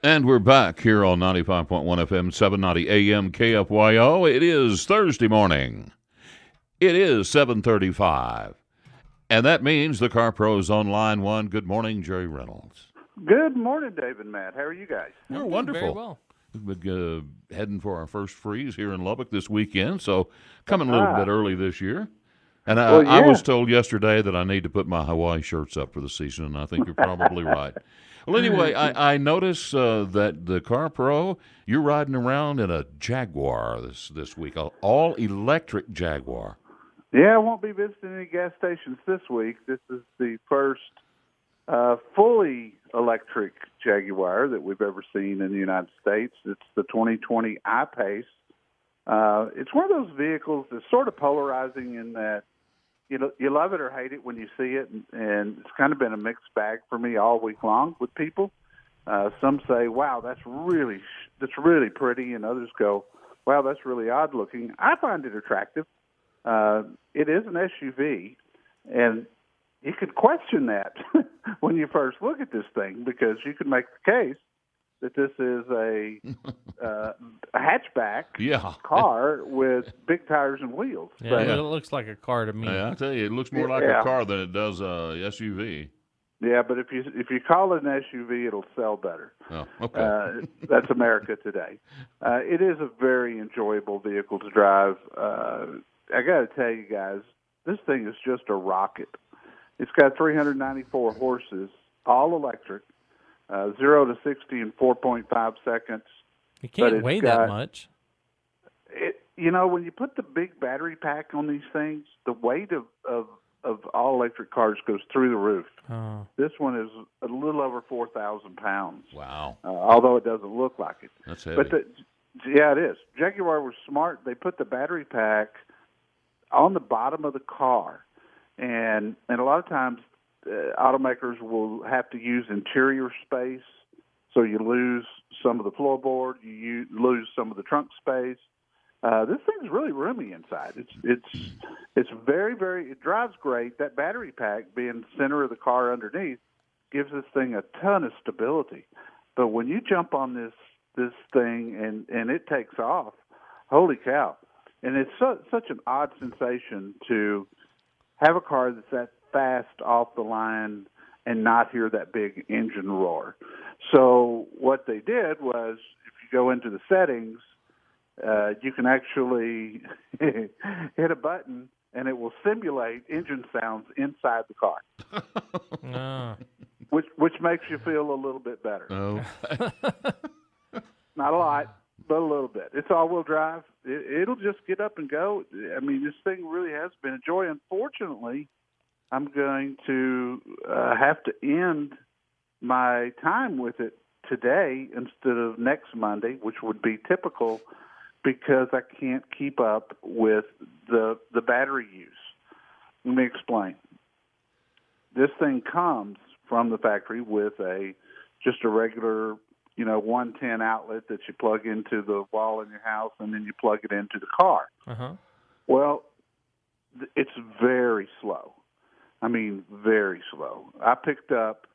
And we're back here on 95.1 FM, 790 AM KFYO. It is Thursday morning. It is 7:35. And that means the Car Pro's on line one. Good morning, Jerry Reynolds. Good morning, Dave and Matt. How are you guys? We're wonderful. Very well. We're heading for our first freeze here in Lubbock this weekend, so coming a little bit early this year. And I was told yesterday that I need to put my Hawaii shirts up for the season, and I think you're probably right. Well, anyway, I notice that the Car Pro, you're riding around in a Jaguar this week, an all-electric Jaguar. Yeah, I won't be visiting any gas stations this week. This is the first fully electric Jaguar that we've ever seen in the United States. It's the 2020 I-Pace. It's one of those vehicles that's sort of polarizing in that you love it or hate it when you see it, and it's kind of been a mixed bag for me all week long with people. Some say, "Wow, that's really pretty," and others go, "Wow, that's really odd looking." I find it attractive. It is an SUV, and you could question that when you first look at this thing, because you could make the case that this is a hatchback car with big tires and wheels. Yeah, But, it looks like a car to me. Yeah, I tell you, it looks more like a car than it does a SUV. Yeah, but if you call it an SUV, it'll sell better. Oh, okay. That's America today. It is a very enjoyable vehicle to drive. I got to tell you guys, this thing is just a rocket. It's got 394 horses, all electric, 0 to 60 in 4.5 seconds. You can't weigh that much. When you put the big battery pack on these things, the weight of all electric cars goes through the roof. Oh. This one is a little over 4,000 pounds. Wow. Although it doesn't look like it. That's heavy. But it is. Jaguar was smart. They put the battery pack on the bottom of the car. And a lot of times automakers will have to use interior space, so you lose some of the floorboard, you lose some of the trunk space. This thing's really roomy inside. It's very, very. It drives great. That battery pack, being the center of the car underneath, gives this thing a ton of stability. But when you jump on this thing and it takes off, holy cow! And it's such an odd sensation to have a car that's that fast off the line and not hear that big engine roar. So what they did was, if you go into the settings, you can actually hit a button and it will simulate engine sounds inside the car, which makes you feel a little bit better. Oh. Not a lot, but a little bit. It's all-wheel drive. It'll just get up and go. I mean, this thing really has been a joy. Unfortunately, I'm going to have to end my time with it today instead of next Monday, which would be typical, because I can't keep up with the battery use. Let me explain. This thing comes from the factory with just a regular 110 outlet that you plug into the wall in your house, and then you plug it into the car. Uh-huh. Well, it's very slow. I mean, very slow. I picked up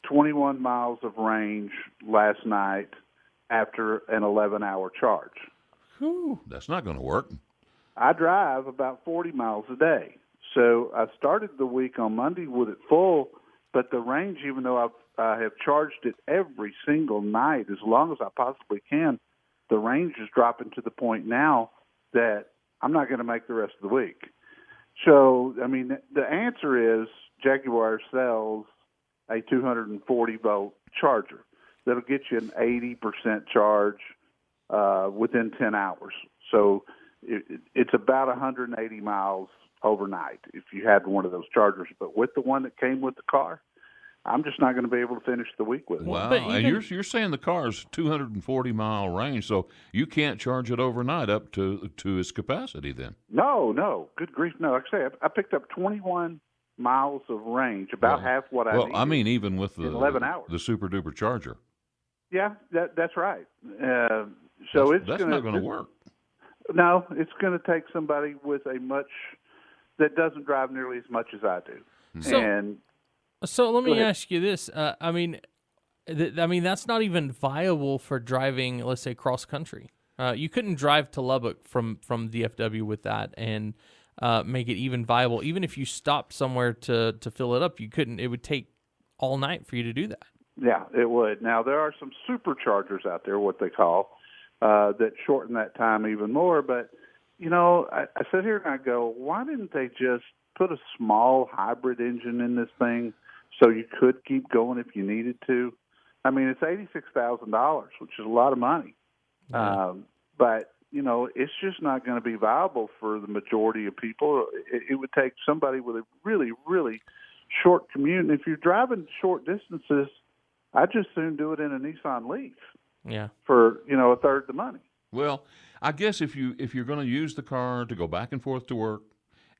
21 miles of range last night after an 11-hour charge. Whew, that's not going to work. I drive about 40 miles a day. So I started the week on Monday with it full, but the range, even though I have charged it every single night as long as I possibly can, the range is dropping to the point now that I'm not going to make the rest of the week. So, I mean, the answer is Jaguar sells a 240-volt charger that'll get you an 80% charge within 10 hours. So it's about 180 miles overnight if you had one of those chargers. But with the one that came with the car, I'm just not going to be able to finish the week with it. Wow, and you're saying the car's 240-mile range, so you can't charge it overnight up to its capacity then? No, good grief, no. Like I say, I picked up 21 miles of range, about half what I needed. Well, I mean, even with the 11 hours. The super-duper charger. Yeah, that's right. So that's not going to work. No, it's going to take somebody with that doesn't drive nearly as much as I do. So let me ask you this. I mean, I mean, that's not even viable for driving, let's say, cross country. You couldn't drive to Lubbock from DFW with that and make it even viable. Even if you stopped somewhere to fill it up, you couldn't. It would take all night for you to do that. Yeah, it would. Now, there are some superchargers out there, what they call, that shorten that time even more. But, I sit here and I go, why didn't they just put a small hybrid engine in this thing so you could keep going if you needed to? I mean, it's $86,000, which is a lot of money. Yeah. But, it's just not going to be viable for the majority of people. It would take somebody with a really, really short commute. And if you're driving short distances, I'd just soon do it in a Nissan Leaf. Yeah. For, a third the money. Well, I guess if you're going to use the car to go back and forth to work,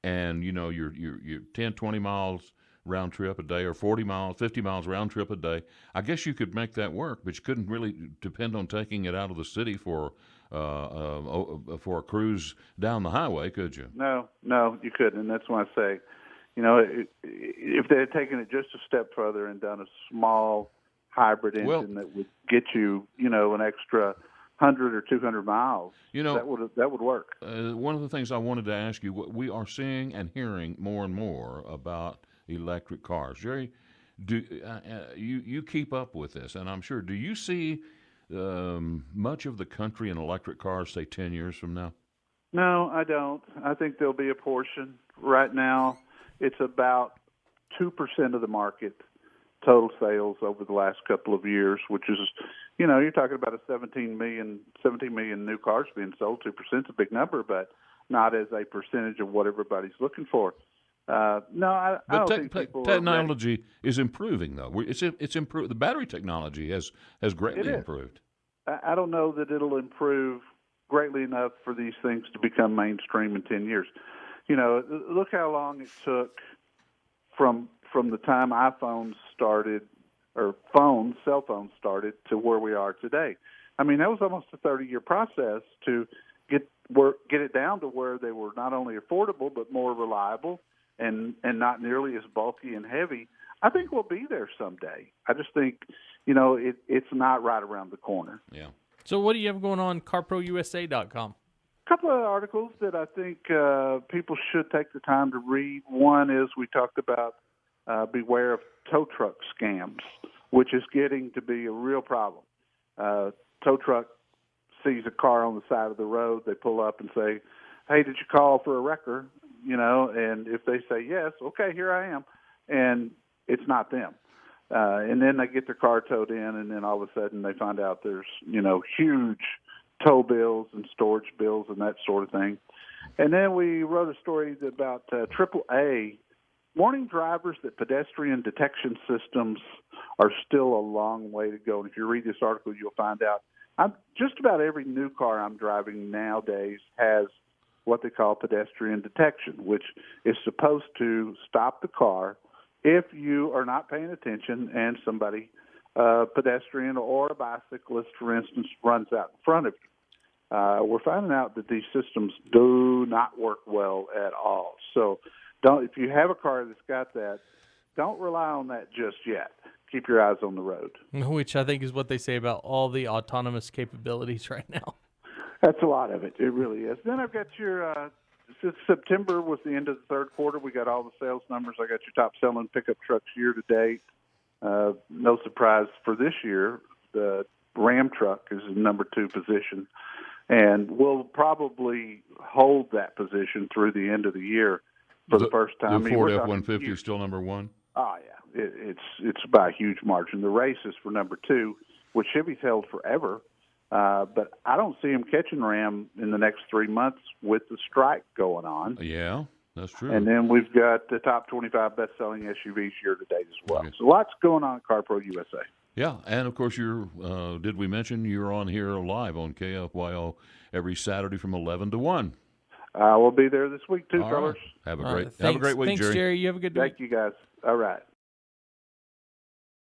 and you're 10, 20 miles round trip a day, or 40 miles, 50 miles round trip a day, I guess you could make that work. But you couldn't really depend on taking it out of the city for a cruise down the highway, could you? No, you couldn't. And that's why I say, if they had taken it just a step further and done a small hybrid engine that would get you, an extra 100 or 200 miles, that would work. One of the things I wanted to ask you, we are seeing and hearing more and more about electric cars. Jerry, do you keep up with this? And I'm sure, do you see much of the country in electric cars, say 10 years from now? No, I don't. I think there'll be a portion. Right now, it's about 2% of the market total sales over the last couple of years, which is, you're talking about a 17 million new cars being sold. 2% is a big number, but not as a percentage of what everybody's looking for. I don't think people technology is improving, though. It's improved. The battery technology has greatly improved. I don't know that it'll improve greatly enough for these things to become mainstream in 10 years. Look how long it took from the time iPhones started, or cell phones started, to where we are today. I mean, that was almost a 30-year process to get it down to where they were not only affordable but more reliable and not nearly as bulky and heavy. I think we'll be there someday. I just think, it's not right around the corner. Yeah. So what do you have going on CarProUSA.com? A couple of articles that I think people should take the time to read. One is we talked about beware of tow truck scams, which is getting to be a real problem. Tow truck sees a car on the side of the road. They pull up and say, hey, did you call for a wrecker? And if they say yes, okay, here I am. And it's not them. And then they get their car towed in, and then all of a sudden they find out there's, huge tow bills and storage bills and that sort of thing. And then we wrote a story about AAA warning drivers that pedestrian detection systems are still a long way to go. And if you read this article, you'll find out just about every new car I'm driving nowadays has what they call pedestrian detection, which is supposed to stop the car if you are not paying attention and somebody, pedestrian or a bicyclist, for instance, runs out in front of you. We're finding out that these systems do not work well at all. So if you have a car that's got that, don't rely on that just yet. Keep your eyes on the road. Which I think is what they say about all the autonomous capabilities right now. That's a lot of it. It really is. Then I've got your, since September was the end of the third quarter, we got all the sales numbers. I got your top selling pickup trucks year to date. No surprise for this year, the Ram truck is in number 2 position. And we'll probably hold that position through the end of the year for the first time. The Ford F-150 is still number 1? Oh, yeah. It's by a huge margin. The race is for number 2, which Chevy's held forever. But I don't see him catching Ram in the next 3 months with the strike going on. Yeah, that's true. And then we've got the top 25 best-selling SUVs year to date as well. Okay. So lots going on at Car Pro USA. Yeah, and of course did we mention you're on here live on KFYO every Saturday from 11 to 1? I will be there this week too, fellas. Have a great week, Thanks, Jerry. You have a good week. Thank you, guys. All right.